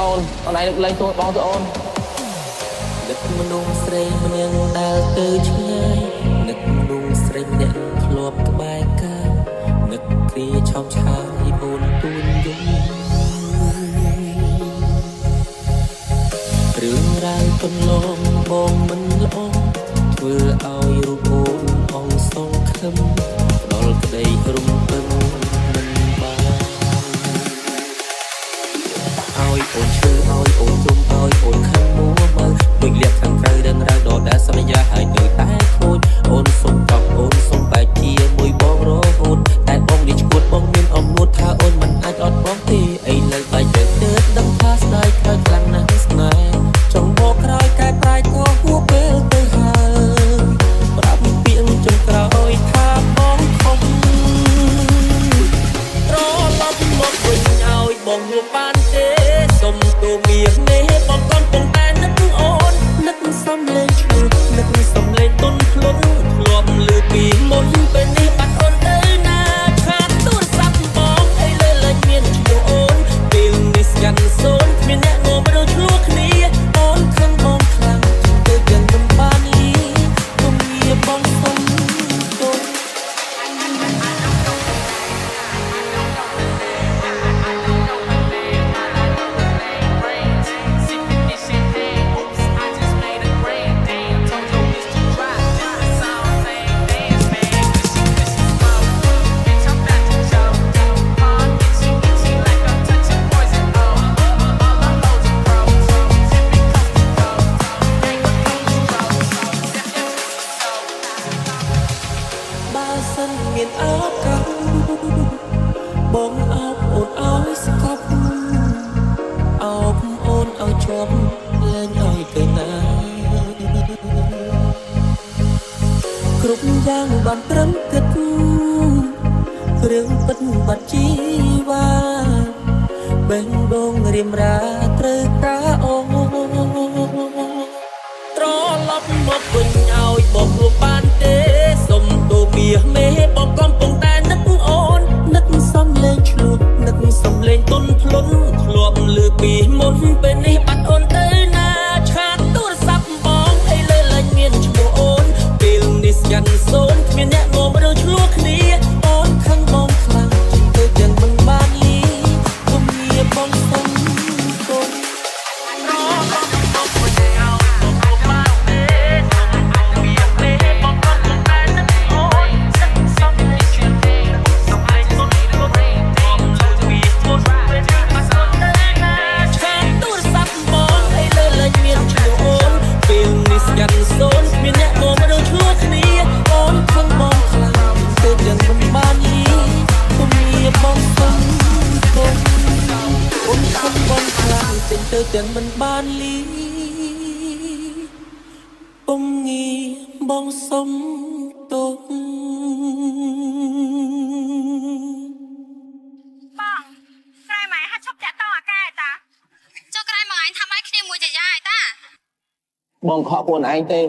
អូនឯងលេងទួបងទៅអូននឹកមនុស្សស្រីម្នាក់ដើរទៅឆ្ងាយនឹកមនុស្សស្រីម្នាក់ធ្លាប់ក្បែរកាយនឹកគ្រាឆោមឆាយបូនទួនយំរឿងរ៉ាវកន្លងបងមិនល្អធ្វើឲ្យរូបអូនអងសងខឹមផ្ដល់ក្តីរំពឹងមិនបានឲ្យអូនឈឺឲ្យអូនជុំឲ្យអូនខឹងមួមើលដូចលៀបខាងក្រៅដឹងរៅដដែលសន្យាឲ្យនៅតែខូចអូនសុំតបអូនសុំបែកជាមួយបងរហូតតែបងនេះឈួតបងមានអំនួតថាអូនមិនអាចអត់បងទេឥឡូវបែកទៅទើបដឹងថាស្ដាយខ្លាំងខ្លាំងណាស់ស្នេហ៍ចង់មកក្រោយកែប្រែក៏ហួពេលទៅហើយប្រាប់ពាក្យចុងក្រោយថាបងខំត្រឡប់មកវិញឲ្យបងហួបានទេសុំទូមាននេះបងកំពុងតែនឹកអូននឹកសំលេងឈ្លូនឹកសំលេងទុនភ្លុនធ្លាប់លឺពីមុនពេលនេះបាត់អូនទៅណាខាតទូរស័ព្ទបងអីលើលេចមានឈ្មោះអូនពេលនេះស្ងាត់សូនគ្មានអ្នកងមរើឆ្លោះគ្នាអូនខឹងបងខ្លាំងទៅយ៉ាងមិនបានលីគុំងារបងសុំទូបើសិនមានឱកាសបងអោបអូនឲ្យស្កប់អោបអូនឲ្យជាប់លែងឲ្យទៅណាគ្រប់យ៉ាងបានត្រឹមគិតរឿងពិតបាត់ជីវ៉ាបេះដូងរៀមរាត្រូវការអូនត្រឡប់មកវិញឲ្យបងរួបបានទេសុំទូមាសមេបងកំពុងតែនឹកអូននឹកសំលេងឆ្លួតនឹកសំលេងទុនភ្លុនធ្លាប់លឺពីមុនពេលនេះបាត់អូនទៅណាឆាតទូរស័ព្ទបងអីលើលេចមានឈ្មោះអូនពេលនេះស្ងាត់សូនគ្មានអ្នកងមរើឆ្លោះគ្នាអូនខឹងបងខ្លាំងទៅយ៉ាងមិនបានលីគុំងារបងសុំគុំសូនមានអ្នកងមរើឆ្លោះគ្នាអូនខឹងបងខ្លាំងទៅយ៉ាងមិនបានលីគុំងារបងសុំគុំអូនខឹងបងខ្លាំងទៅយ៉ាងមិនបានលីគុំងារបងសុំទុកបងក្រែម៉ែហាត់ឈប់តាក់តងអាកែតាចុះក្រែមកអញធ្វើឲ្យគ្នាមួយចាយ៉ាយតាបងខកខ្លួនឯងទេ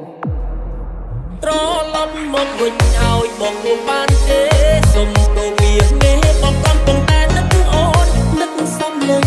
ត្រឡប់មកវិញឲ្យបងហួបានទេសុំទូមាសមេបងកំពុងតែនឹកអូននឹកសំលេង